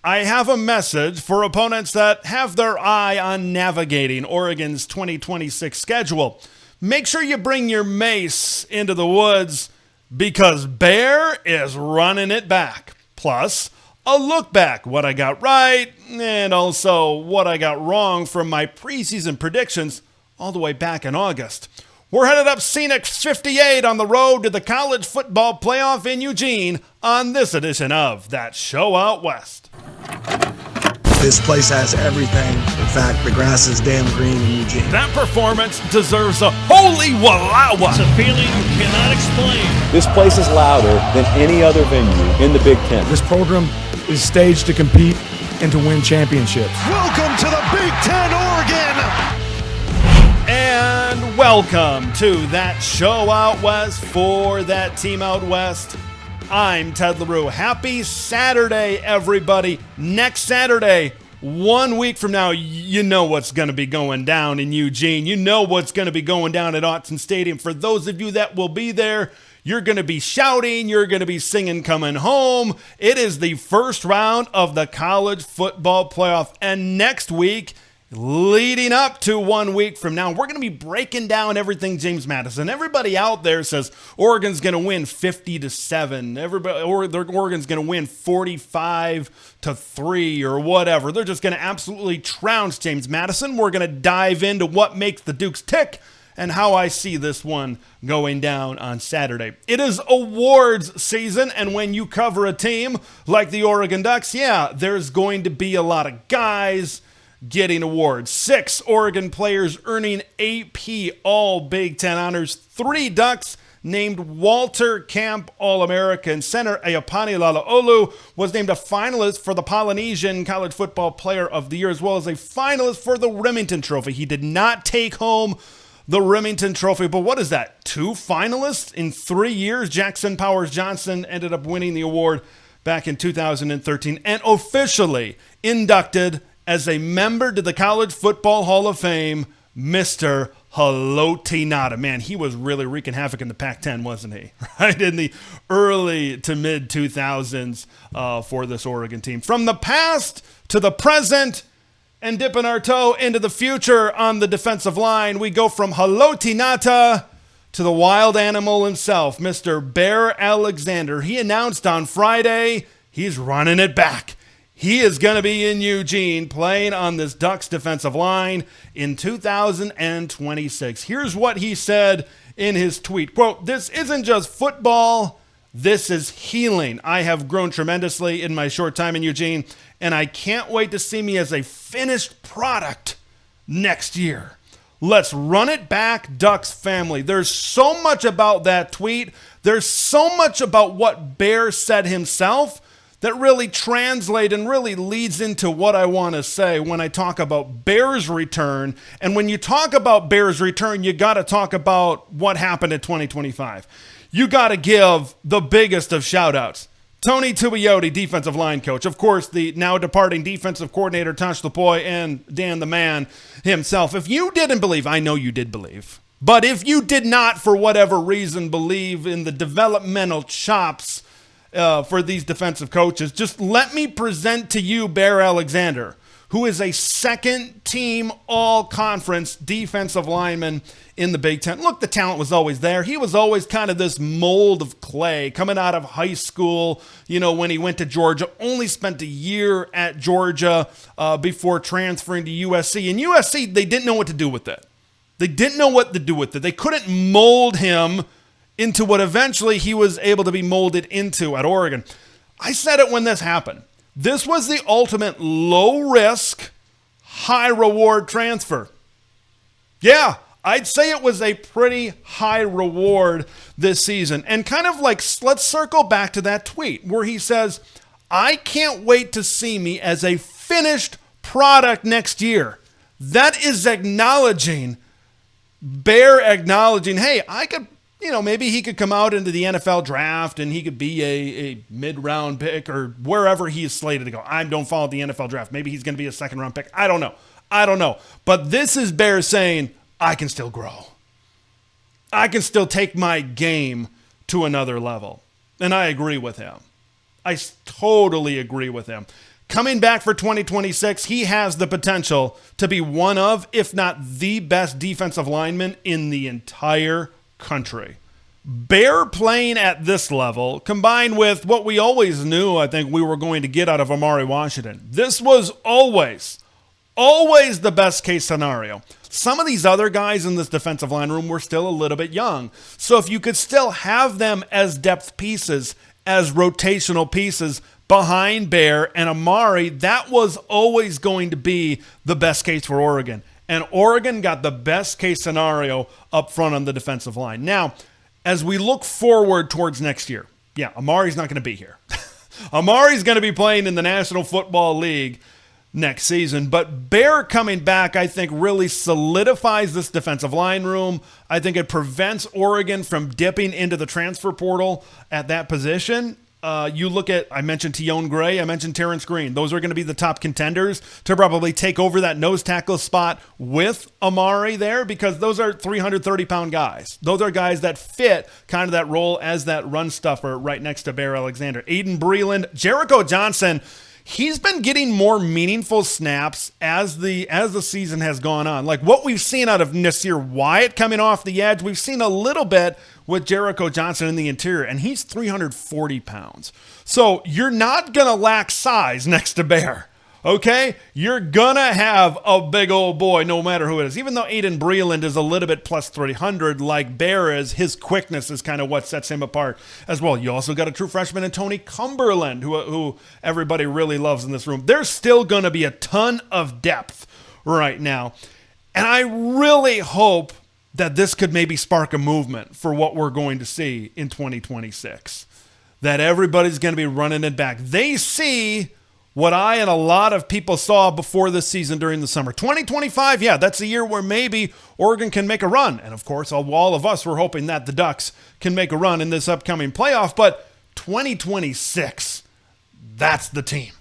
I have a message for opponents that have their eye on navigating Oregon's 2026 schedule. Make sure you bring your mace into the woods because Bear is running it back. Plus, a look back, what I got right, and also what I got wrong from my preseason predictions all the way back in August. We're headed up scenic 58 on the road to the college football playoff in Eugene on this edition of That Show Out West. This place has everything. In fact, the grass is damn green in Eugene. That performance deserves a holy walawa. It's a feeling you cannot explain. This place is louder than any other venue in the Big Ten. This program is staged to compete and to win championships. Welcome to the Big Ten, Oregon! And welcome to That Show Out West for That Team Out West. I'm Ted LaRue. Happy Saturday, everybody. Next Saturday, 1 week from now, you know what's going to be going down in Eugene. You know what's going to be going down at Autzen Stadium. For those of you that will be there, you're going to be shouting. You're going to be singing Coming Home. It is the first round of the college football playoff. And next week, leading up to 1 week from now, we're going to be breaking down everything James Madison. Everybody out there says Oregon's going to win 50-7. Oregon's going to win 45-3 or whatever. They're just going to absolutely trounce James Madison. We're going to dive into what makes the Dukes tick and how I see this one going down on Saturday. It is awards season, and when you cover a team like the Oregon Ducks, yeah, there's going to be a lot of guys getting awards. 6 Oregon players earning AP All Big Ten honors. 3 Ducks named Walter Camp All-American. Center Ayapani Lalaolu was named a finalist for the Polynesian College Football Player of the Year, as well as a finalist for the Remington Trophy. He did not take home the Remington Trophy, but what is that? 2 finalists in 3 years? Jackson Powers Johnson ended up winning the award back in 2013 and officially inducted as a member to the College Football Hall of Fame, Mr. Haloti Ngata. Man, he was really wreaking havoc in the Pac-10, wasn't he? Right in the early to mid-2000s for this Oregon team. From the past to the present and dipping our toe into the future on the defensive line, we go from Haloti Ngata to the wild animal himself, Mr. Bear Alexander. He announced on Friday he's running it back. He is going to be in Eugene playing on this Ducks defensive line in 2026. Here's what he said in his tweet. Quote, "This isn't just football. This is healing. I have grown tremendously in my short time in Eugene, and I can't wait to see me as a finished product next year. Let's run it back, Ducks family." There's so much about that tweet. There's so much about what Bear said himself that really translate and really leads into what I want to say when I talk about Bear's return. And when you talk about Bear's return, you got to talk about what happened in 2025. You got to give the biggest of shout-outs. Tony Tuioti, defensive line coach. Of course, the now departing defensive coordinator, Tosh Lupoi, and Dan the Man himself. If you didn't believe, I know you did believe, but if you did not, for whatever reason, believe in the developmental chops for these defensive coaches, just let me present to you Bear Alexander, who is a second-team all-conference defensive lineman in the Big Ten. Look, the talent was always there. He was always kind of this mold of clay coming out of high school. You know, when he went to Georgia, only spent a year at Georgia before transferring to USC. And USC, they didn't know what to do with it. They didn't know what to do with it. They couldn't mold him into what eventually he was able to be molded into at Oregon. I said it when this happened. This was the ultimate low-risk, high-reward transfer. Yeah, I'd say it was a pretty high reward this season. And kind of like, let's circle back to that tweet where he says, "I can't wait to see me as a finished product next year." That is acknowledging, Bear acknowledging, hey, I could, maybe he could come out into the NFL draft and he could be a mid-round pick or wherever he is slated to go. I don't follow the NFL draft. Maybe he's going to be a second-round pick. I don't know. But this is Bear saying, I can still grow. I can still take my game to another level. And I agree with him. I totally agree with him. coming back for 2026, he has the potential to be one of, if not the best defensive lineman in the entire country. Bear playing at this level, combined with what we always knew I think we were going to get out of Amari Washington. This was always the best case scenario. Some of these other guys in this defensive line room were still a little bit young. So if you could still have them as depth pieces, as rotational pieces behind Bear and Amari, that was always going to be the best case for Oregon. And Oregon got the best case scenario up front on the defensive line. Now, as we look forward towards next year, yeah, Amari's not going to be here. Amari's going to be playing in the National Football League next season. But Bear coming back, I think, really solidifies this defensive line room. I think it prevents Oregon from dipping into the transfer portal at that position. You look at, I mentioned Teon Gray, I mentioned Terrence Green. Those are going to be the top contenders to probably take over that nose tackle spot with Amari there, because those are 330-pound guys. Those are guys that fit kind of that role as that run stuffer right next to Bear Alexander. Aiden Breland, Jericho Johnson, he's been getting more meaningful snaps as the season has gone on. Like what we've seen out of Nasir Wyatt coming off the edge, we've seen a little bit with Jericho Johnson in the interior, and he's 340 pounds. So you're not going to lack size next to Bear, okay? You're going to have a big old boy no matter who it is. Even though Aiden Breland is a little bit plus 300 like Bear is, his quickness is kind of what sets him apart as well. You also got a true freshman in Tony Cumberland, who everybody really loves in this room. There's still going to be a ton of depth right now. And I really hope that this could maybe spark a movement for what we're going to see in 2026. That everybody's going to be running it back. They see what I and a lot of people saw before this season during the summer. 2025, yeah, that's a year where maybe Oregon can make a run. And of course, all of us were hoping that the Ducks can make a run in this upcoming playoff. But 2026, that's the team.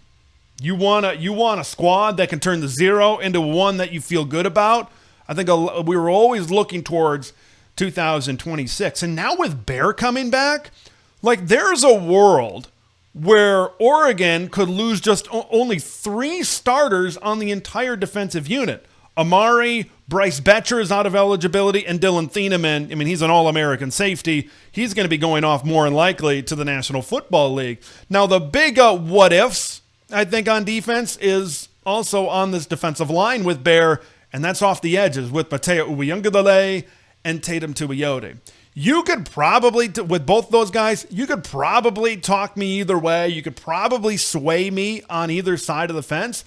You want a squad that can turn the 0 into one that you feel good about. I think we were always looking towards 2026. And now with Bear coming back, like there's a world where Oregon could lose just only 3 starters on the entire defensive unit. Amari, Bryce Betcher is out of eligibility, and Dylan Thieneman, I mean, he's an All-American safety. He's going to be going off more than likely to the National Football League. Now, the big what-ifs, I think, on defense is also on this defensive line with Bear, and that's off the edges with Mateo Uyunglele and Tatum Tuioti. You could probably, with both those guys, you could probably talk me either way. You could probably sway me on either side of the fence.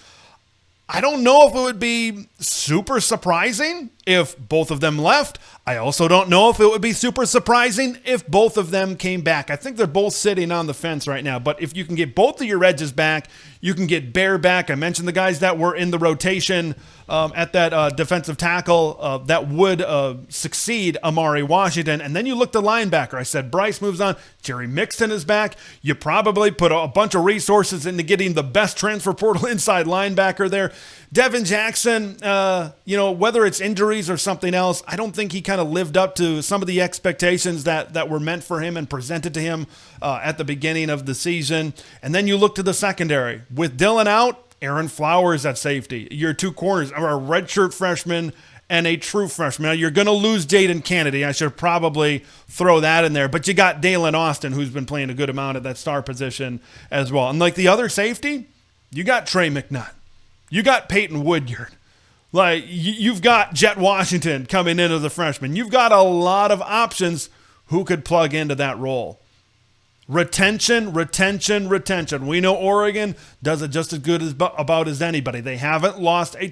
I don't know if it would be super surprising if both of them left. I also don't know if it would be super surprising if both of them came back. I think they're both sitting on the fence right now. But if you can get both of your edges back, you can get Bear back. I mentioned the guys that were in the rotation at that defensive tackle that would succeed Amari Washington. And then you look to linebacker. I said Bryce moves on. Jerry Mixon is back. You probably put a bunch of resources into getting the best transfer portal inside linebacker there. Devin Jackson, whether it's injuries or something else, I don't think he kind of lived up to some of the expectations that were meant for him and presented to him at the beginning of the season. And then you look to the secondary. With Dylan out, Aaron Flowers at safety. Your 2 corners are a redshirt freshman and a true freshman. Now, you're going to lose Jaden Kennedy. I should probably throw that in there. But you got Dalen Austin, who's been playing a good amount at that star position as well. And like the other safety, you got Trey McNutt. You got Peyton Woodyard. Like, you've got Jet Washington coming in as a freshman. You've got a lot of options who could plug into that role. Retention. We know Oregon does it just as good as anybody. They haven't lost a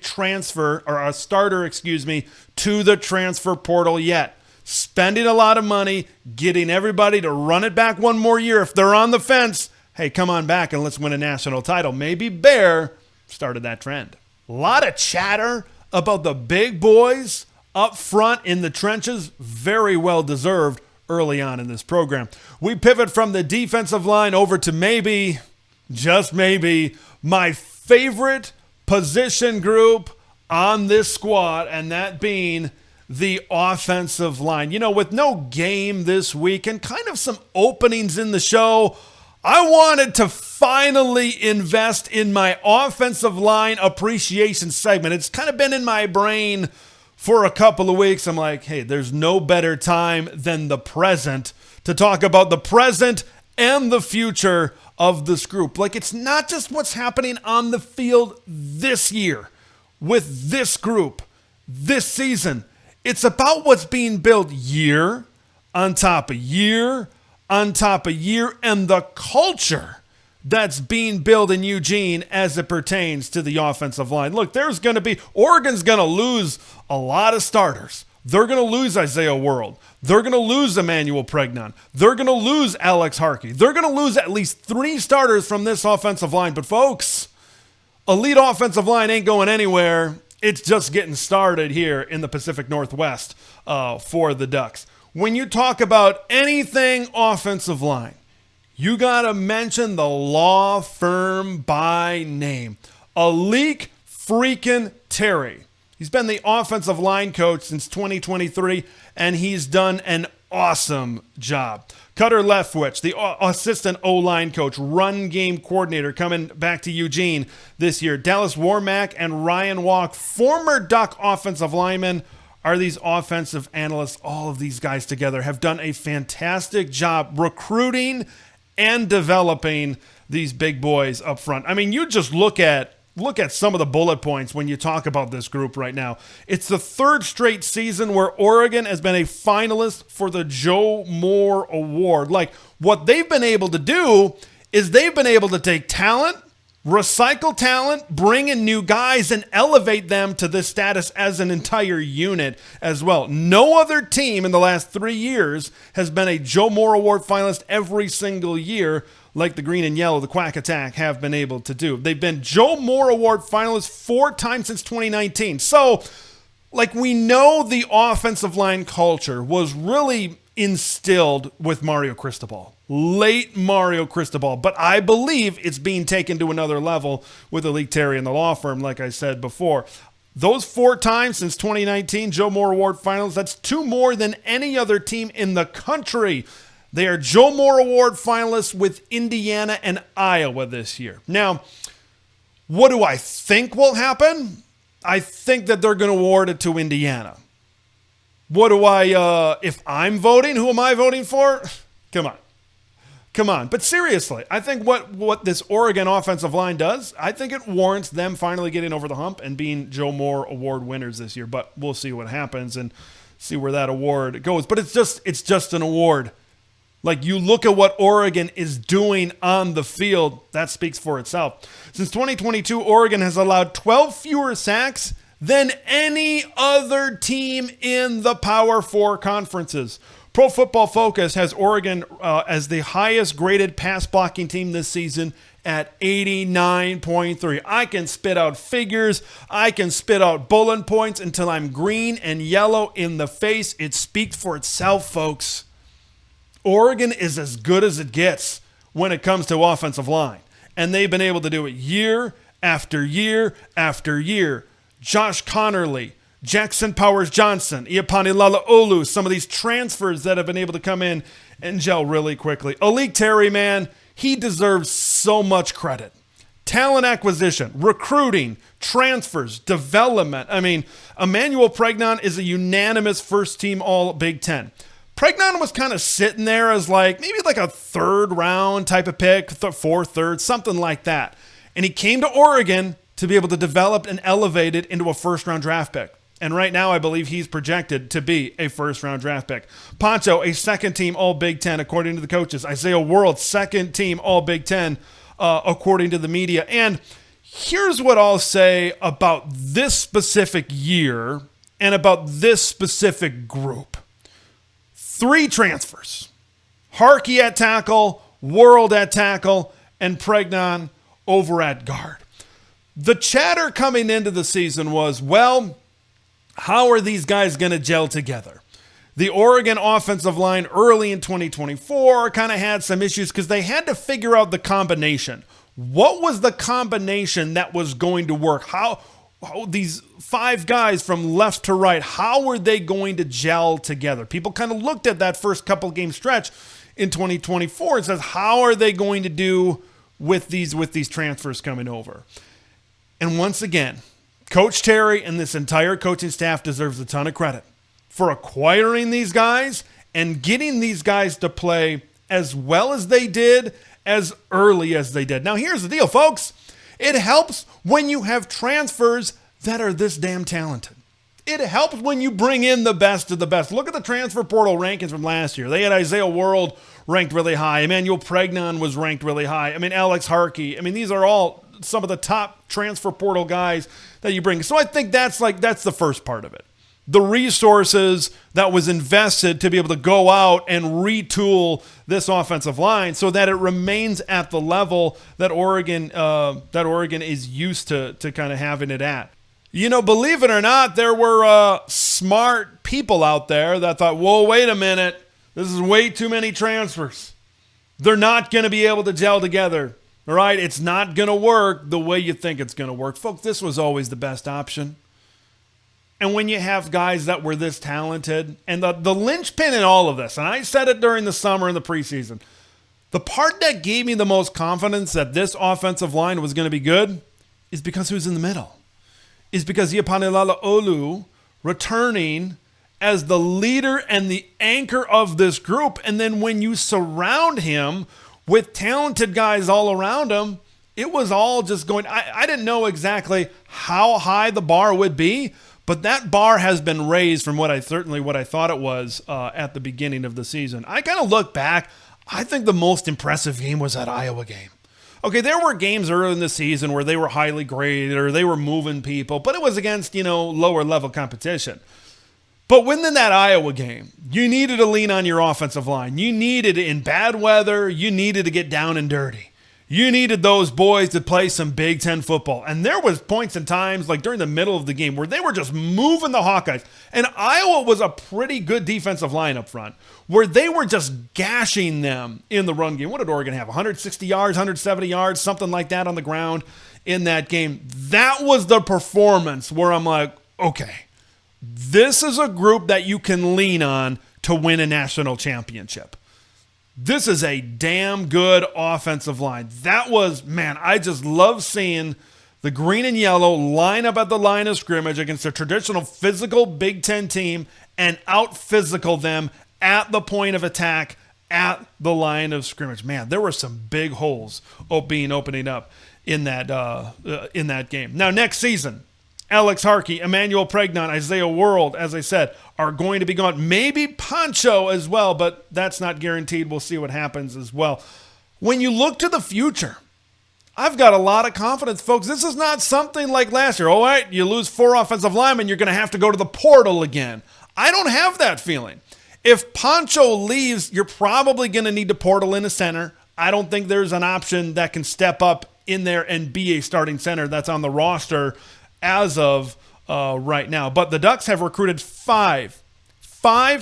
starter, to the transfer portal yet. Spending a lot of money, getting everybody to run it back one more year. If they're on the fence, hey, come on back and let's win a national title. Maybe Bear started that trend. A lot of chatter about the big boys up front in the trenches. Very well deserved early on in this program. We pivot from the defensive line over to maybe, just maybe, my favorite position group on this squad, and that being the offensive line. With no game this week and kind of some openings in the show, I wanted to finally invest in my offensive line appreciation segment. It's kind of been in my brain for a couple of weeks. I'm like, hey, there's no better time than the present to talk about the present and the future of this group. Like, it's not just what's happening on the field this year with this group, this season. It's about what's being built year on top of year on top of year, and the culture that's being built in Eugene as it pertains to the offensive line. Look, Oregon's going to lose a lot of starters. They're going to lose Isaiah World. They're going to lose Emmanuel Pregnon. They're going to lose Alex Harkey. They're going to lose at least 3 starters from this offensive line. But folks, elite offensive line ain't going anywhere. It's just getting started here in the Pacific Northwest for the Ducks. When you talk about anything offensive line, you got to mention the law firm by name. Alik freaking Terry. He's been the offensive line coach since 2023, and he's done an awesome job. Cutter Leftwich, the assistant O-line coach, run game coordinator, coming back to Eugene this year. Dallas Warmack and Ryan Walk, former Duck offensive linemen, are these offensive analysts. All of these guys together have done a fantastic job recruiting and developing these big boys up front. I mean, you just look at some of the bullet points when you talk about this group right now. It's the 3rd straight season where Oregon has been a finalist for the Joe Moore Award. Like, what they've been able to do is they've been able to take talent, recycle talent, bring in new guys, and elevate them to this status as an entire unit as well. No other team in the last 3 years has been a Joe Moore Award finalist every single year like the Green and Yellow, the Quack Attack, have been able to do. They've been Joe Moore Award finalists 4 times since 2019. So, like, we know the offensive line culture was really instilled with Mario Cristobal. Late Mario Cristobal, but I believe it's being taken to another level with Alik Terry and the law firm, like I said before. Those 4 times since 2019, Joe Moore Award finals, that's 2 more than any other team in the country. They are Joe Moore Award finalists with Indiana and Iowa this year. Now, what do I think will happen? I think that they're going to award it to Indiana. If I'm voting, who am I voting for? Come on. But seriously, I think what this Oregon offensive line does, I think it warrants them finally getting over the hump and being Joe Moore Award winners this year. But we'll see what happens and see where that award goes. But it's just an award. Like, you look at what Oregon is doing on the field, that speaks for itself. Since 2022, Oregon has allowed 12 fewer sacks than any other team in the Power 4 conferences. Pro Football Focus has Oregon as the highest graded pass blocking team this season at 89.3. I can spit out figures. I can spit out bullet points until I'm green and yellow in the face. It speaks for itself, folks. Oregon is as good as it gets when it comes to offensive line. And they've been able to do it year after year after year. Josh Connerly, Jackson Powers-Johnson, Iapani Lalaolu, some of these transfers that have been able to come in and gel really quickly. Alik Terry, man, he deserves so much credit. Talent acquisition, recruiting, transfers, development. I mean, Emmanuel Pregnon is a unanimous first-team All-Big Ten. Pregnon was kind of sitting there as maybe a 3rd round type of pick, 4th, 3rd, something like that. And he came to Oregon to be able to develop and elevate it into a 1st-round draft pick. And right now, I believe he's projected to be a 1st-round draft pick. Poncho, a 2nd-team All-Big Ten, according to the coaches. Isaiah World, 2nd-team All-Big Ten, according to the media. And here's what I'll say about this specific year and about this specific group. 3 transfers. Harkey at tackle, World at tackle, and Pregnon over at guard. The chatter coming into the season was, well, how are these guys going to gel together? The Oregon offensive line early in 2024 kind of had some issues because they had to figure out the combination. What was the combination that was going to work? How these 5 guys from left to right, how were they going to gel together? People kind of looked at that first couple game stretch in 2024. It says, how are they going to do with these transfers coming over? And once again, Coach Terry and this entire coaching staff deserves a ton of credit for acquiring these guys and getting these guys to play as well as they did, as early as they did. Now, here's the deal, folks. It helps when you have transfers that are this damn talented. It helps when you bring in the best of the best. Look at the transfer portal rankings from last year. They had Isaiah World ranked really high. Emmanuel Pregnon was ranked really high. I mean, Alex Harkey. I mean, these are all some of the top transfer portal guys that you bring. So I think that's the first part of it. The resources that was invested to be able to go out and retool this offensive line so that it remains at the level that Oregon is used to kind of having it at. You know, believe it or not, there were smart people out there that thought, whoa, wait a minute, this is way too many transfers. They're not going to be able to gel together, all right? It's not going to work the way you think it's going to work. Folks, this was always the best option. And when you have guys that were this talented, and the linchpin in all of this, and I said it during the summer and the preseason, the part that gave me the most confidence that this offensive line was going to be good is because who's in the middle. Is because Iapanilala Olu returning as the leader and the anchor of this group. And then when you surround him with talented guys all around him, it was all just going. I didn't know exactly how high the bar would be, but that bar has been raised from what I thought it was at the beginning of the season. I kind of look back. I think the most impressive game was that Iowa game. Okay, there were games early in the season where they were highly graded or they were moving people, but it was against, lower level competition. But when in that Iowa game, you needed to lean on your offensive line. You needed, in bad weather, you needed to get down and dirty. You needed those boys to play some Big Ten football. And there was points and times, like during the middle of the game, where they were just moving the Hawkeyes. And Iowa was a pretty good defensive line up front, where they were just gashing them in the run game. What did Oregon have? 160 yards, 170 yards, something like that on the ground in that game. That was the performance where I'm like, okay, this is a group that you can lean on to win a national championship. This is a damn good offensive line. That was, man, I just love seeing the green and yellow line up at the line of scrimmage against a traditional physical Big Ten team and out-physical them at the point of attack at the line of scrimmage. Man, there were some big holes opening up in that game. Now, next season, Alex Harkey, Emmanuel Pregnon, Isaiah World, as I said, are going to be gone. Maybe Poncho as well, but that's not guaranteed. We'll see what happens as well. When you look to the future, I've got a lot of confidence, folks. This is not something like last year. All right, you lose 4 offensive linemen, you're going to have to go to the portal again. I don't have that feeling. If Poncho leaves, you're probably going to need to portal in a center. I don't think there's an option that can step up in there and be a starting center that's on the roster as of right now. But the Ducks have recruited five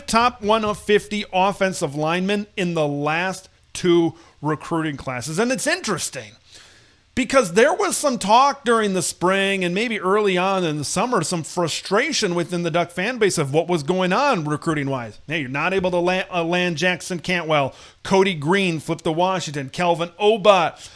top 150 offensive linemen in the last 2 recruiting classes. And it's interesting because there was some talk during the spring and maybe early on in the summer, some frustration within the Duck fan base of what was going on recruiting-wise. Hey, you're not able to land Jackson Cantwell. Cody Green flipped to Washington. Kelvin Obat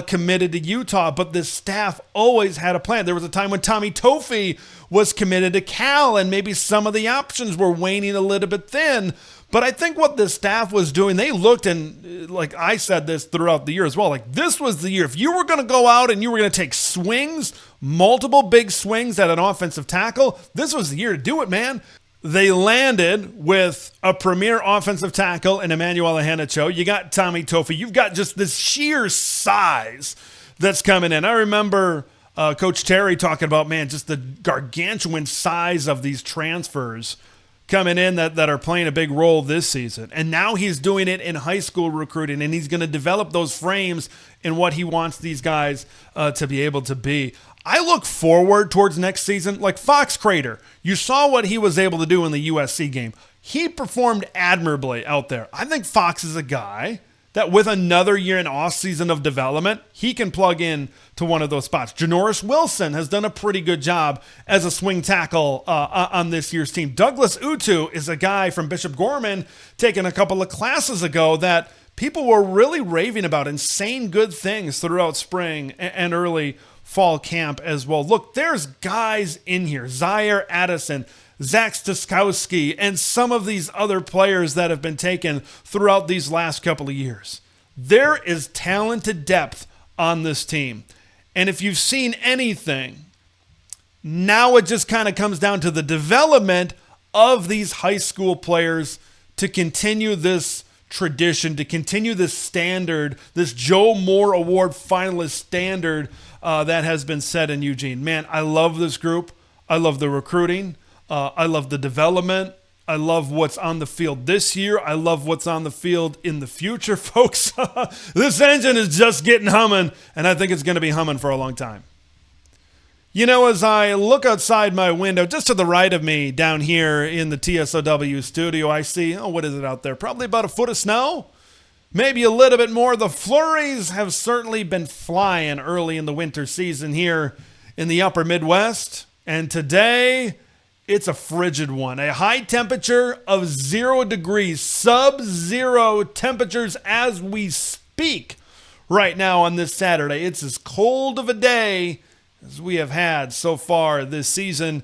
committed to Utah, but the staff always had a plan. There was a time when Tommy Toffee was committed to Cal, and maybe some of the options were waning a little bit thin. But I think what the staff was doing, they looked, and like I said this throughout the year as well, like this was the year. If you were going to go out and you were going to take swings, multiple big swings at an offensive tackle, this was the year to do it, man. They landed with a premier offensive tackle in Emmanuel Ahanacho. You got Tommy Toffee. You've got just this sheer size that's coming in. I remember Coach Terry talking about, man, just the gargantuan size of these transfers coming in that are playing a big role this season. And now he's doing it in high school recruiting, and he's going to develop those frames in what he wants these guys to be able to be. I look forward towards next season. Like Fox Crater, you saw what he was able to do in the USC game. He performed admirably out there. I think Fox is a guy that with another year in off-season of development, he can plug in to one of those spots. Janoris Wilson has done a pretty good job as a swing tackle on this year's team. Douglas Utu is a guy from Bishop Gorman taking a couple of classes ago that people were really raving about, and saying good things throughout spring and early fall camp as well. Look, there's guys in here, Zaire Addison, Zach Staskowski, and some of these other players that have been taken throughout these last couple of years. There is talented depth on this team. And if you've seen anything, now it just kind of comes down to the development of these high school players to continue this tradition, to continue this standard, this Joe Moore Award finalist standard that has been set in Eugene. Man, I love this group. I love the recruiting. I love the development. I love what's on the field this year. I love what's on the field in the future, folks. This engine is just getting humming, and I think it's going to be humming for a long time. You know, as I look outside my window, just to the right of me down here in the TSOW studio, I see, what is it out there? Probably about a foot of snow, maybe a little bit more. The flurries have certainly been flying early in the winter season here in the upper Midwest, and today it's a frigid one. A high temperature of 0 degrees, sub-zero temperatures as we speak right now on this Saturday. It's as cold of a day as we have had so far this season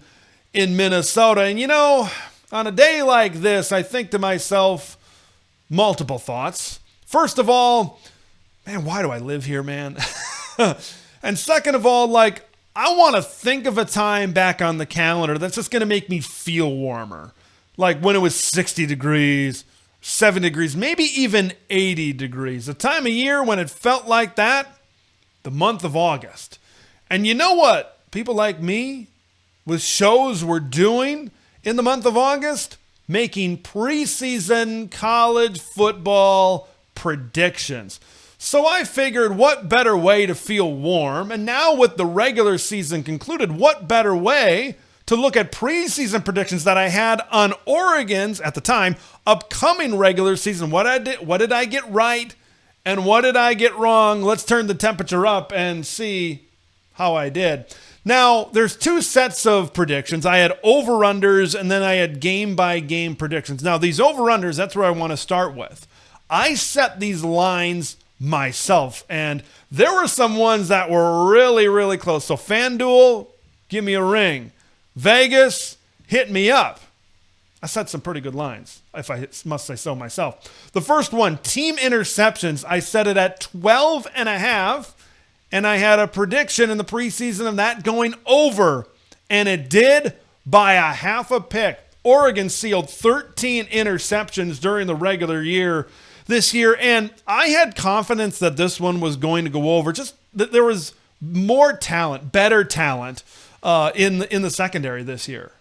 in Minnesota. And you know, on a day like this, I think to myself, multiple thoughts. First of all, man, why do I live here, man? And second of all, I want to think of a time back on the calendar that's just going to make me feel warmer. Like when it was 60 degrees, 70 degrees, maybe even 80 degrees. A time of year when it felt like that, the month of August. And you know what people like me with shows were doing in the month of August? Making preseason college football predictions. So I figured, what better way to feel warm? And now with the regular season concluded, what better way to look at preseason predictions that I had on Oregon's, at the time, upcoming regular season? What did I get right and what did I get wrong? Let's turn the temperature up and see how I did. Now, there's two sets of predictions. I had over-unders and then I had game-by-game predictions. Now, these over-unders, that's where I want to start with. I set these lines myself, and there were some ones that were really, really close. So FanDuel, give me a ring. Vegas, hit me up. I set some pretty good lines, if I must say so myself. The first one, team interceptions, I set it at 12.5, and I had a prediction in the preseason of that going over, and it did by a half a pick. Oregon sealed 13 interceptions during the regular year this year, and I had confidence that this one was going to go over. Just that there was more talent, better talent in the secondary this year.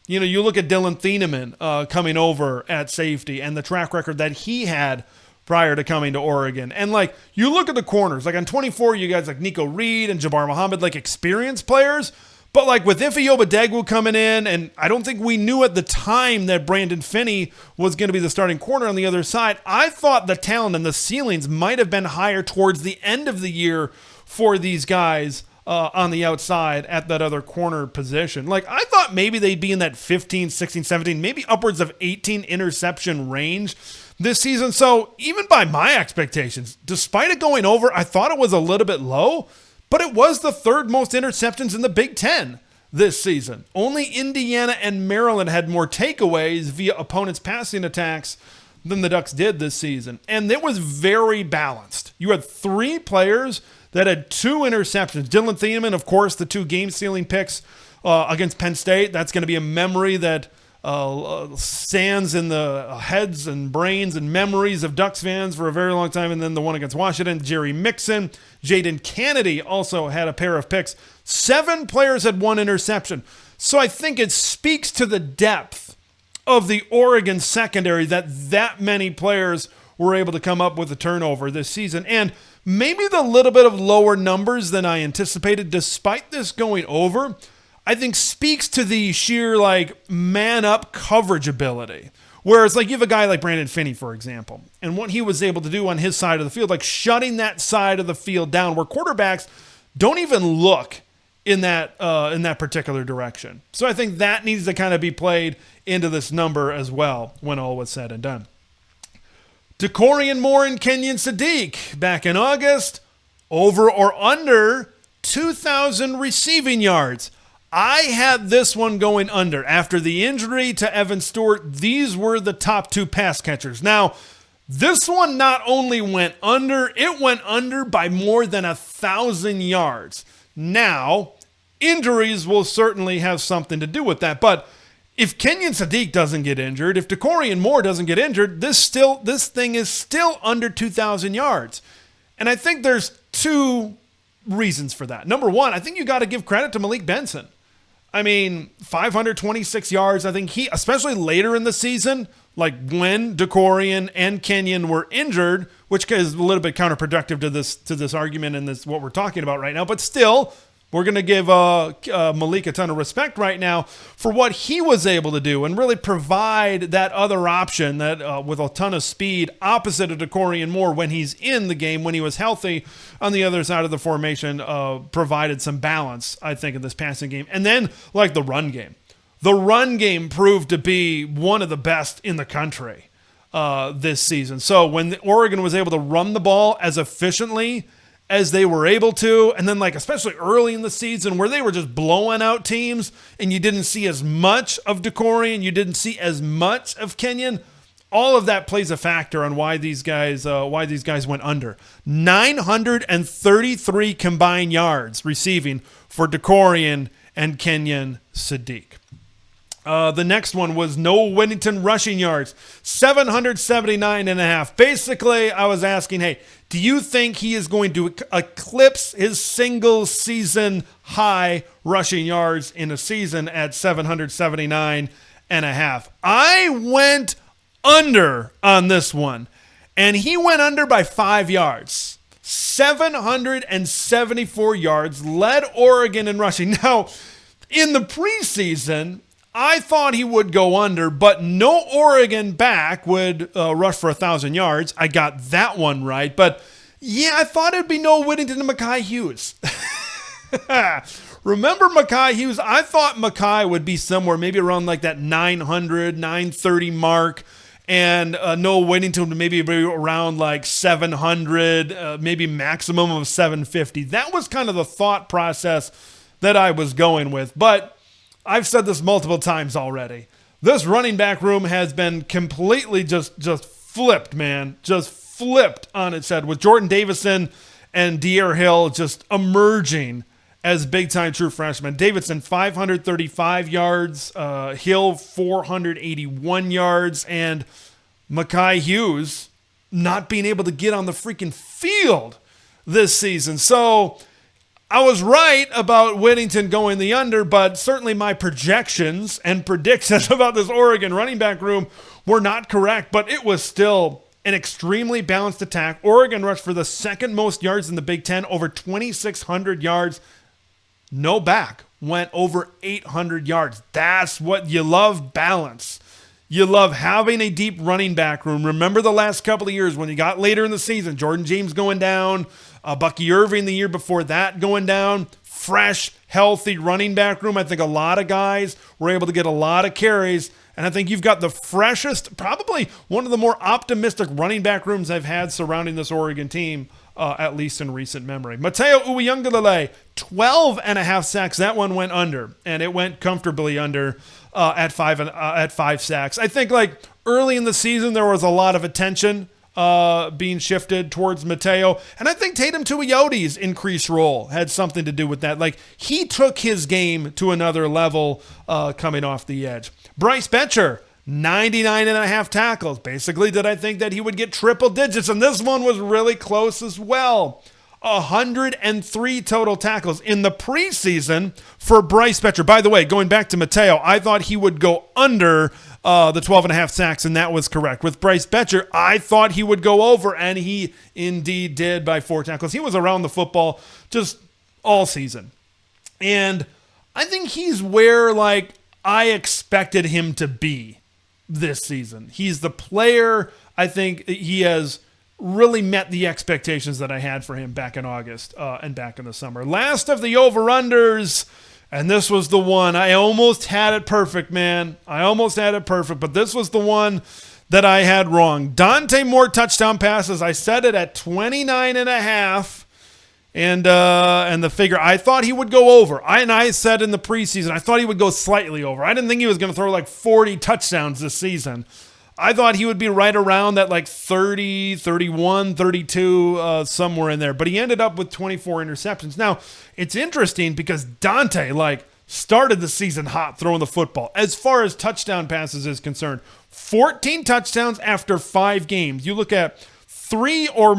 You know, you look at Dylan Thieneman coming over at safety and the track record that he had prior to coming to Oregon. And you look at the corners, on 24, you guys like Nico Reed and Jabbar Muhammad, experienced players. But with Ife Obadegwu coming in, and I don't think we knew at the time that Brandon Finney was going to be the starting corner on the other side, I thought the talent and the ceilings might have been higher towards the end of the year for these guys on the outside at that other corner position. I thought maybe they'd be in that 15, 16, 17, maybe upwards of 18 interception range this season. So even by my expectations, despite it going over, I thought it was a little bit low. But it was the third most interceptions in the Big Ten this season. Only Indiana and Maryland had more takeaways via opponents' passing attacks than the Ducks did this season. And it was very balanced. You had three players that had 2 interceptions. Dylan Thieneman, of course, the 2 game-sealing picks against Penn State. That's going to be a memory that stands in the heads and brains and memories of Ducks fans for a very long time. And then the one against Washington, Jerry Mixon. Jaden Kennedy also had a pair of picks. 7 players had 1 interception. So I think it speaks to the depth of the Oregon secondary that many players were able to come up with a turnover this season. And maybe the little bit of lower numbers than I anticipated, despite this going over, I think speaks to the sheer man-up coverage ability. Whereas like you have a guy like Brandon Finney, for example, and what he was able to do on his side of the field, like shutting that side of the field down where quarterbacks don't even look in that particular direction. So I think that needs to kind of be played into this number as well when all was said and done. Decorian Moore and Kenyon Sadiq back in August, over or under 2,000 receiving yards. I had this one going under. After the injury to Evan Stewart, these were the top 2 pass catchers. Now, this one not only went under, it went under by more than 1,000 yards. Now, injuries will certainly have something to do with that, but if Kenyon Sadiq doesn't get injured, if Decorian Moore doesn't get injured, this thing is still under 2,000 yards. And I think there's 2 reasons for that. Number one, I think you got to give credit to Malik Benson. I mean, 526 yards. I think he, especially later in the season, like when Decorian and Kenyon were injured, which is a little bit counterproductive to this argument and this what we're talking about right now. But still, we're going to give Malik a ton of respect right now for what he was able to do and really provide that other option that with a ton of speed opposite of Decorian Moore when he's in the game, when he was healthy on the other side of the formation, provided some balance, I think, in this passing game. And then, like, the run game. The run game proved to be one of the best in the country this season. So when Oregon was able to run the ball as efficiently as they were able to, and then like especially early in the season where they were just blowing out teams and you didn't see as much of Decorian, you didn't see as much of Kenyon, all of that plays a factor on why these guys went under. 933 combined yards receiving for Decorian and Kenyon Sadiq. The next one was Noah Whittington rushing yards, 779.5. Basically, I was asking, hey, do you think he is going to eclipse his single season high rushing yards in a season at 779.5? I went under on this one, and he went under by 5 yards. 774 yards, led Oregon in rushing. Now, in the preseason, I thought he would go under, but no Oregon back would rush for 1,000 yards. I got that one right. But, yeah, I thought it'd be Noah Whittington and Mekhi Hughes. Remember Mekhi Hughes? I thought Mekhi would be somewhere maybe around like that 900, 930 mark. And Noah Whittington would maybe be around like 700, maybe maximum of 750. That was kind of the thought process that I was going with. But I've said this multiple times already. This running back room has been completely just flipped, man. Just flipped on its head with Jordan Davison and De'Aaron Hill just emerging as big-time true freshmen. Davison, 535 yards. Hill, 481 yards. And Mekhi Hughes not being able to get on the freaking field this season. So I was right about Whittington going the under, but certainly my projections and predictions about this Oregon running back room were not correct, but it was still an extremely balanced attack. Oregon rushed for the second most yards in the Big Ten, over 2,600 yards. No back went over 800 yards. That's what you love, balance. You love having a deep running back room. Remember the last couple of years when you got later in the season, Jordan James going down, Bucky Irving the year before that going down, fresh, healthy running back room. I think a lot of guys were able to get a lot of carries, and I think you've got the freshest, probably one of the more optimistic running back rooms I've had surrounding this Oregon team, at least in recent memory. Mateo Uiagalelei, 12.5 sacks. That one went under, and it went comfortably under at 5 sacks. I think like early in the season there was a lot of attention being shifted towards Mateo. And I think Tatum Tuiyoti's increased role had something to do with that. Like, he took his game to another level coming off the edge. Bryce Betcher, 99.5 tackles. Basically, did I think that he would get triple digits? And this one was really close as well. 103 total tackles in the preseason for Bryce Betcher. By the way, going back to Mateo, I thought he would go under the 12.5 sacks, and that was correct. With Bryce Betcher, I thought he would go over, and he indeed did by 4 tackles. He was around the football just all season. And I think he's where, like, I expected him to be this season. He's the player. I think he has really met the expectations that I had for him back in August and back in the summer. Last of the over-unders, and this was the one. I almost had it perfect, man. I almost had it perfect, but this was the one that I had wrong. Dante Moore touchdown passes. I set it at 29.5. And the figure, I thought he would go over. I said in the preseason, I thought he would go slightly over. I didn't think he was going to throw like 40 touchdowns this season. I thought he would be right around that like 30, 31, 32, somewhere in there. But he ended up with 24 interceptions. Now, it's interesting because Dante, started the season hot throwing the football. As far as touchdown passes is concerned, 14 touchdowns after 5 games. You look at 3 or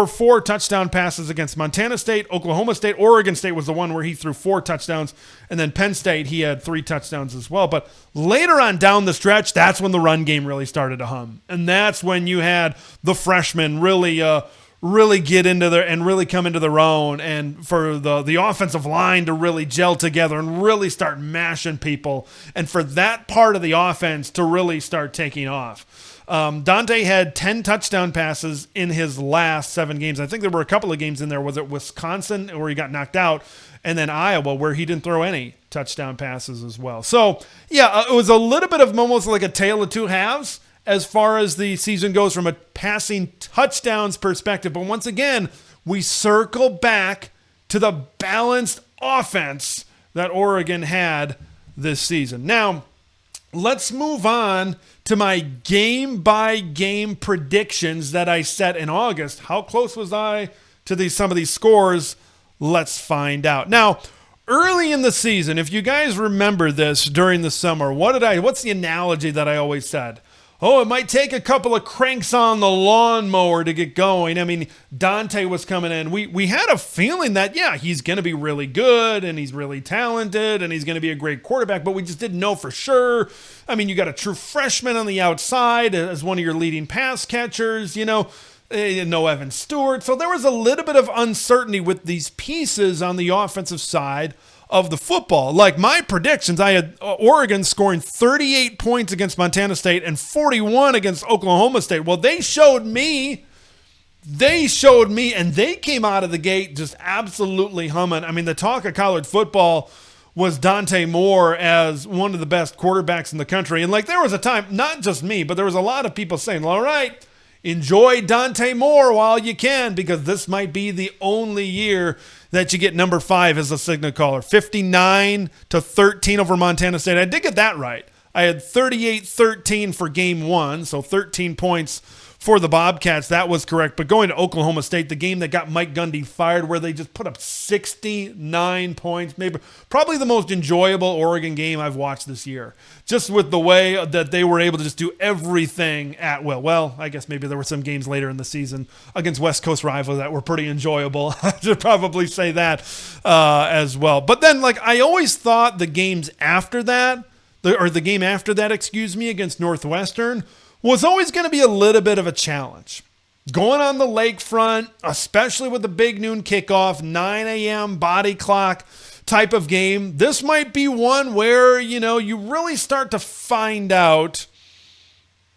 4 touchdown passes against Montana State, Oklahoma State, Oregon State was the one where he threw 4 touchdowns, and then Penn State, he had 3 touchdowns as well. But later on down the stretch, that's when the run game really started to hum. And that's when you had the freshmen really get into there and really come into their own, and for the offensive line to really gel together and really start mashing people, and for that part of the offense to really start taking off. Dante had 10 touchdown passes in his last 7 games. I think there were a couple of games in there. Was it Wisconsin where he got knocked out, and then Iowa where he didn't throw any touchdown passes as well. So, yeah, it was a little bit of almost like a tale of two halves as far as the season goes from a passing touchdowns perspective. But once again, we circle back to the balanced offense that Oregon had this season. Now, let's move on to my game-by-game predictions that I set in August. How close was I to some of these scores? Let's find out. Now, early in the season, if you guys remember this during the summer, what's the analogy that I always said? Oh, it might take a couple of cranks on the lawnmower to get going. I mean, Dante was coming in. We had a feeling that, yeah, he's going to be really good and he's really talented and he's going to be a great quarterback, but we just didn't know for sure. I mean, you got a true freshman on the outside as one of your leading pass catchers, no Evan Stewart. So there was a little bit of uncertainty with these pieces on the offensive side of the football. Like my predictions, I had Oregon scoring 38 points against Montana State and 41 against Oklahoma State. Well, they showed me, and they came out of the gate just absolutely humming. I mean, the talk of college football was Dante Moore as one of the best quarterbacks in the country. And there was a time, not just me, but there was a lot of people saying, all right, enjoy Dante Moore while you can, because this might be the only year that you get number 5 as a signal caller. 59-13 over Montana State. I did get that right. I had 38-13 for game 1, so 13 points for the Bobcats. That was correct. But going to Oklahoma State, the game that got Mike Gundy fired, where they just put up 69 points, probably the most enjoyable Oregon game I've watched this year. Just with the way that they were able to just do everything at will. Well, I guess maybe there were some games later in the season against West Coast rivals that were pretty enjoyable. I should probably say that as well. But then, I always thought the games after that, the game after that, against Northwestern, was always going to be a little bit of a challenge. Going on the lakefront, especially with the big noon kickoff, 9 a.m. body clock type of game, this might be one where, you really start to find out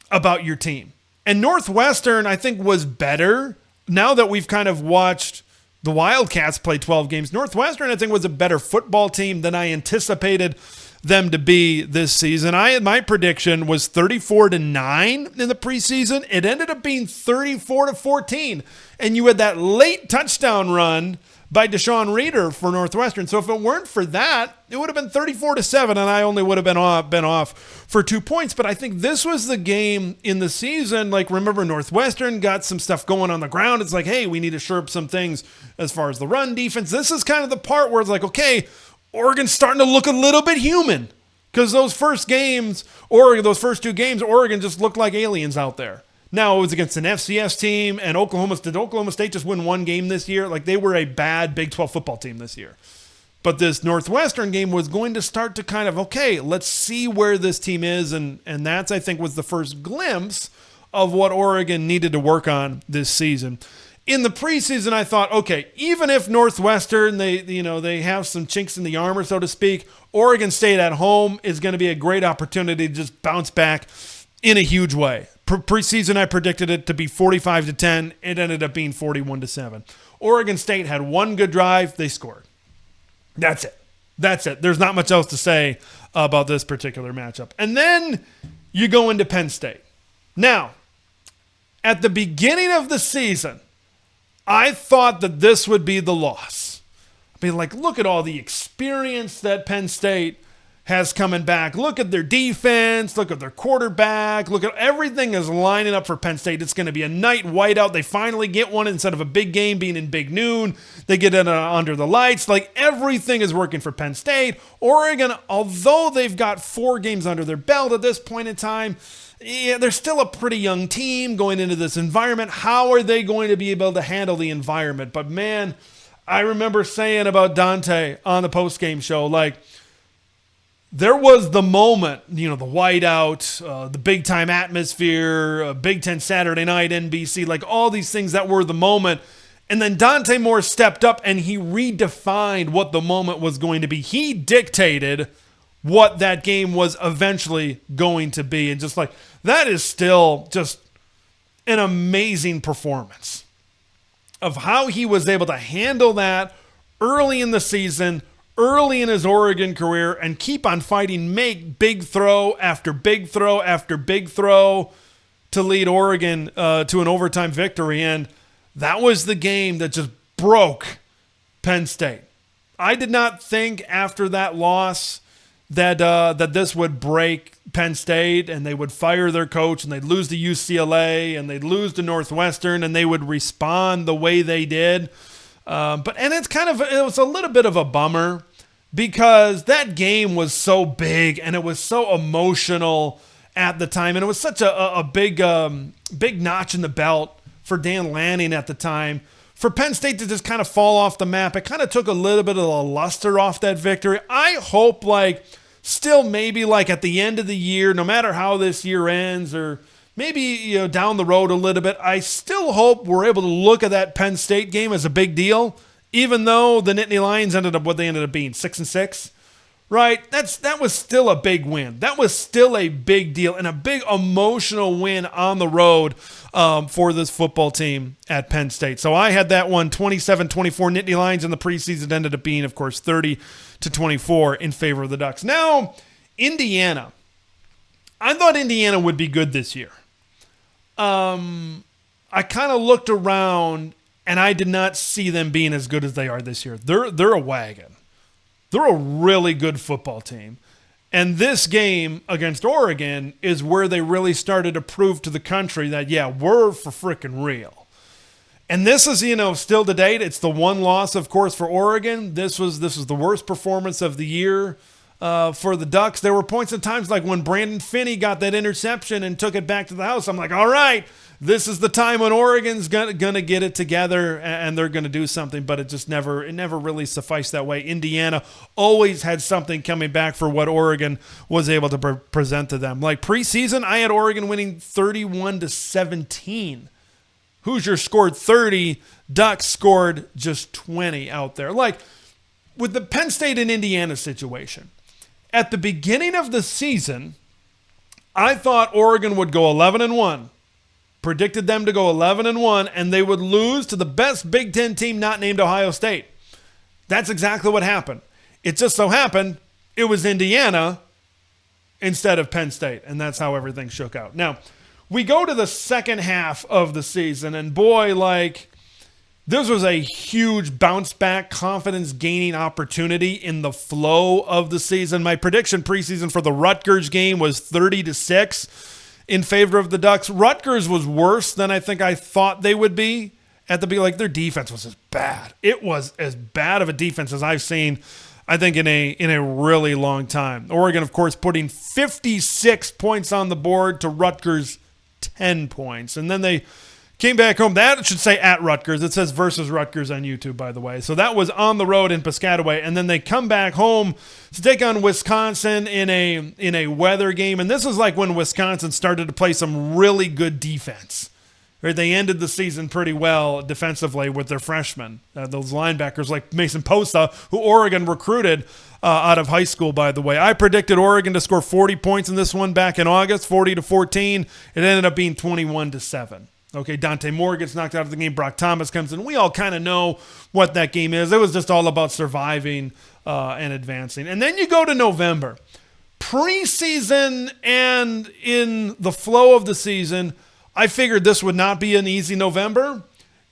about your team. And Northwestern, I think, was better. Now that we've kind of watched the Wildcats play 12 games, Northwestern, I think, was a better football team than I anticipated them to be this season. My prediction was 34-9 in the preseason. It ended up being 34-14, and you had that late touchdown run by Deshaun Reeder for Northwestern. So if it weren't for that, it would have been 34-7, and I only would have been off for 2 points. But I think this was the game in the season. Remember, Northwestern got some stuff going on the ground. It's hey, we need to shore up some things as far as the run defense. This is kind of the part where it's okay, Oregon's starting to look a little bit human, because those first 2 games, Oregon just looked like aliens out there. Now, it was against an FCS team, and did Oklahoma State just win 1 game this year? They were a bad Big 12 football team this year. But this Northwestern game was going to start to kind of, okay, let's see where this team is, and that's, I think, was the first glimpse of what Oregon needed to work on this season. in the preseason, I thought, okay, even if Northwestern, they have some chinks in the armor, so to speak, Oregon State at home is going to be a great opportunity to just bounce back in a huge way. Preseason, I predicted it to be 45-10. It ended up being 41-7. Oregon State had one good drive. They scored. That's it. There's not much else to say about this particular matchup. And then you go into Penn State. Now, at the beginning of the season, I thought that this would be the loss. I mean, like, look at all the experience that Penn State has coming back. Look at their defense. Look at their quarterback. Look at everything is lining up for Penn State. It's going to be a night whiteout. They finally get one instead of a big game being in big noon. They get it under the lights. Like, everything is working for Penn State. Oregon, although they've got 4 games under their belt at this point in time, yeah, they're still a pretty young team going into this environment. How are they going to be able to handle the environment? But man, I remember saying about Dante on the postgame show, like, there was the moment, the whiteout, the big time atmosphere, Big Ten Saturday night, NBC, like all these things that were the moment. And then Dante Moore stepped up and he redefined what the moment was going to be. He dictated what that game was eventually going to be. And just like, that is still just an amazing performance of how he was able to handle that early in the season, early in his Oregon career, and keep on fighting, make big throw after big throw after big throw to lead Oregon to an overtime victory. And that was the game that just broke Penn State. I did not think after that loss that this would break Penn State and they would fire their coach and they'd lose to UCLA and they'd lose to Northwestern and they would respond the way they did. It was a little bit of a bummer because that game was so big and it was so emotional at the time. And it was such a big notch in the belt for Dan Lanning at the time. For Penn State to just kind of fall off the map, it kind of took a little bit of the luster off that victory. I hope, still maybe at the end of the year, no matter how this year ends, or maybe down the road a little bit, I still hope we're able to look at that Penn State game as a big deal, even though the Nittany Lions ended up being 6-6. Right? That was still a big win. That was still a big deal and a big emotional win on the road for this football team at Penn State. So I had that one 27-24 Nittany Lions in the preseason. Ended up being, of course, 30-24 in favor of the Ducks. Now, Indiana. I thought Indiana would be good this year. I kind of looked around and I did not see them being as good as they are this year. They're a wagon. They're a really good football team. And this game against Oregon is where they really started to prove to the country that, yeah, we're for freaking real. And this is, still to date, it's the one loss, of course, for Oregon. This was the worst performance of the year for the Ducks. There were points and times like when Brandon Finney got that interception and took it back to the house. I'm like, all right, this is the time when Oregon's gonna get it together and they're gonna do something, but it never really sufficed that way. Indiana always had something coming back for what Oregon was able to present to them. Like preseason, I had Oregon winning 31-17. Hoosiers scored 30, Ducks scored just 20 out there. Like with the Penn State and Indiana situation, at the beginning of the season, I thought Oregon would go 11-1. Predicted them to go 11-1, and they would lose to the best Big Ten team not named Ohio State. That's exactly what happened. It just so happened it was Indiana instead of Penn State, and that's how everything shook out. Now, we go to the second half of the season, and boy, this was a huge bounce-back, confidence-gaining opportunity in the flow of the season. My prediction preseason for the Rutgers game was 30-6. In favor of the Ducks. Rutgers was worse than I think I thought they would be at the beginning. Their defense was just bad. It was as bad of a defense as I've seen, I think, in a really long time. Oregon, of course, putting 56 points on the board to Rutgers 10 points. And then they came back home. That should say at Rutgers. It says versus Rutgers on YouTube, by the way. So that was on the road in Piscataway. And then they come back home to take on Wisconsin in a weather game. And this is like when Wisconsin started to play some really good defense Right? They ended the season pretty well defensively with their freshmen, those linebackers like Mason Posta, who Oregon recruited out of high school, by the way. I predicted Oregon to score 40 points in this one back in August, 40-14. It ended up being 21-7. Okay, Dante Moore gets knocked out of the game. Brock Thomas comes in. We all kind of know what that game is. It was just all about surviving and advancing. And then you go to November. Preseason and in the flow of the season, I figured this would not be an easy November.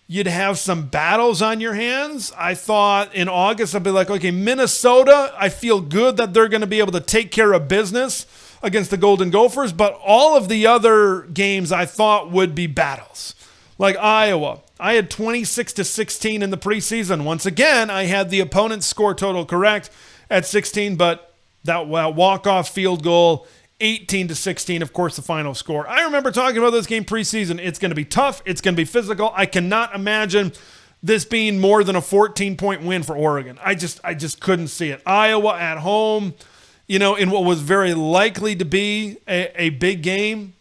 You'd have some battles on your hands. I thought in August, I'd be like, okay, Minnesota, I feel good that they're going to be able to take care of business against the Golden Gophers, but all of the other games I thought would be battles. Like Iowa, I had 26-16 in the preseason. Once again, I had the opponent's score total correct at 16, but that walk-off field goal, 18-16, of course, the final score. I remember talking about this game preseason. It's going to be tough. It's going to be physical. I cannot imagine this being more than a 14-point win for Oregon. I just couldn't see it. Iowa at home, in what was very likely to be a big game.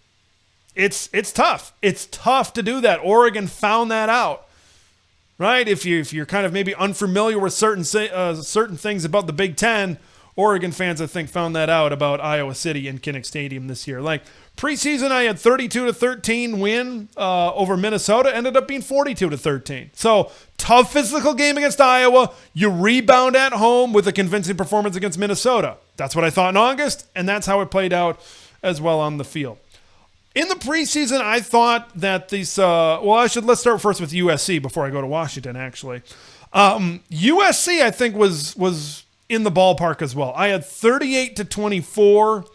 It's tough. It's tough to do that. Oregon found that out, right? If you're kind of maybe unfamiliar with certain things about the Big Ten, Oregon fans, I think, found that out about Iowa City and Kinnick Stadium this year. Like preseason, I had 32-13 win over Minnesota. Ended up being 42-13. So tough physical game against Iowa. You rebound at home with a convincing performance against Minnesota. That's what I thought in August, and that's how it played out as well on the field. In the preseason, I thought that these. Let's start first with USC before I go to Washington. Actually, USC I think was in the ballpark as well. I had 38-24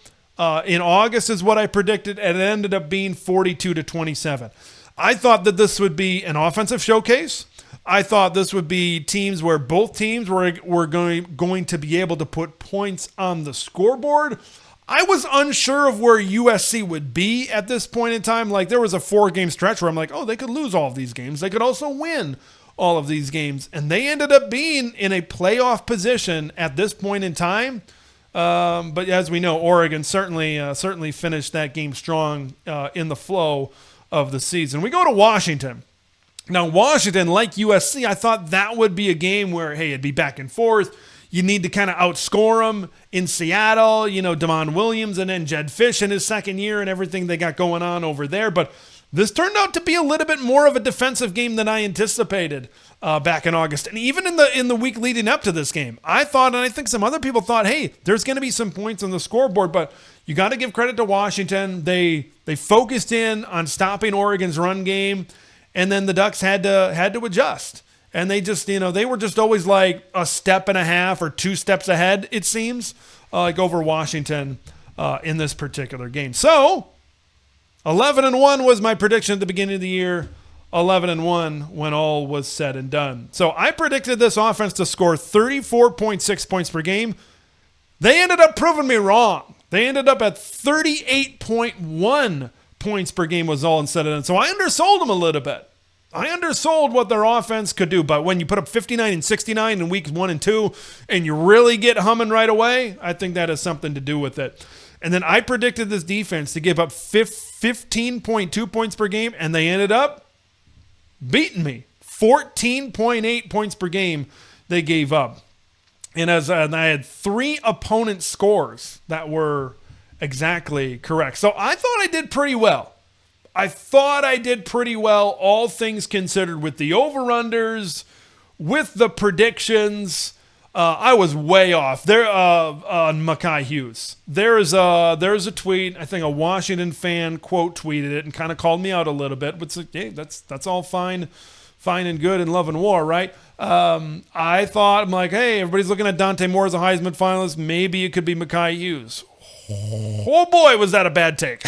in August is what I predicted, and it ended up being 42-27. I thought that this would be an offensive showcase. I thought this would be teams where both teams were going to be able to put points on the scoreboard. I was unsure of where USC would be at this point in time. Like there was a 4-game stretch where I'm like, oh, they could lose all of these games. They could also win all of these games, and they ended up being in a playoff position at this point in time. But as we know, Oregon certainly finished that game strong in the flow of the season. We go to Washington. Now, Washington, like USC, I thought that would be a game where, hey, it'd be back and forth. You need to kind of outscore them in Seattle, Damon Williams and then Jed Fish in his second year and everything they got going on over there. But this turned out to be a little bit more of a defensive game than I anticipated back in August. And even in the week leading up to this game, I thought, and I think some other people thought, hey, there's going to be some points on the scoreboard, but you got to give credit to Washington. They focused in on stopping Oregon's run game, and then the Ducks had to adjust. And they just, they were just always like a step and a half or 2 steps ahead, it seems, like over Washington in this particular game. So 11-1 was my prediction at the beginning of the year. 11-1 when all was said and done. So I predicted this offense to score 34.6 points per game. They ended up proving me wrong. They ended up at 38.1 points per game was all said and done. So I undersold them a little bit. I undersold what their offense could do, but when you put up 59 and 69 in weeks 1 and 2 and you really get humming right away, I think that has something to do with it. And then I predicted this defense to give up 15.2 points per game, and they ended up beating me. 14.8 points per game they gave up. And I had 3 opponent scores that were exactly correct. So I thought I did pretty well. All things considered, with the over-unders, with the predictions. I was way off there on Mekhi Hughes. There's a tweet. I think a Washington fan quote tweeted it and kind of called me out a little bit. But hey, that's all fine and good in love and war, right? I thought, I'm like, hey, everybody's looking at Dante Moore as a Heisman finalist. Maybe it could be Mekhi Hughes. Oh boy, was that a bad take.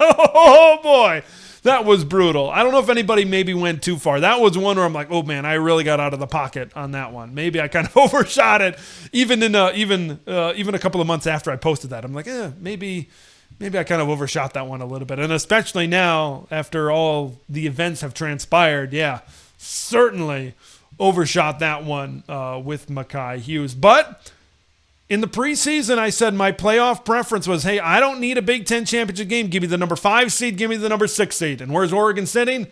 Oh boy, that was brutal. I don't know if anybody maybe went too far. That was one where I'm like, oh man, I really got out of the pocket on that one. Maybe I kind of overshot it. Even a couple of months after I posted that, I'm like, maybe I kind of overshot that one a little bit. And especially now, after all the events have transpired, yeah, certainly overshot that one with Mekhi Hughes. But In the preseason, I said my playoff preference was, hey, I don't need a Big Ten championship game. Give me the number 5 seed. Give me the number 6 seed. And where's Oregon sitting?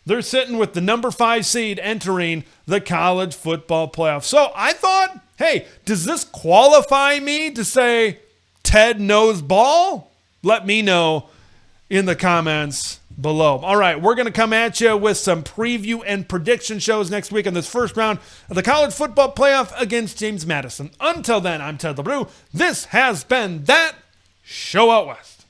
They're sitting with the number 5 seed entering the college football playoff. So I thought, hey, does this qualify me to say Ted knows ball? Let me know in the comments below. All right, we're going to come at you with some preview and prediction shows next week on this first round of the college football playoff against James Madison. Until then, I'm Ted LeBrew. This has been That Show Out West.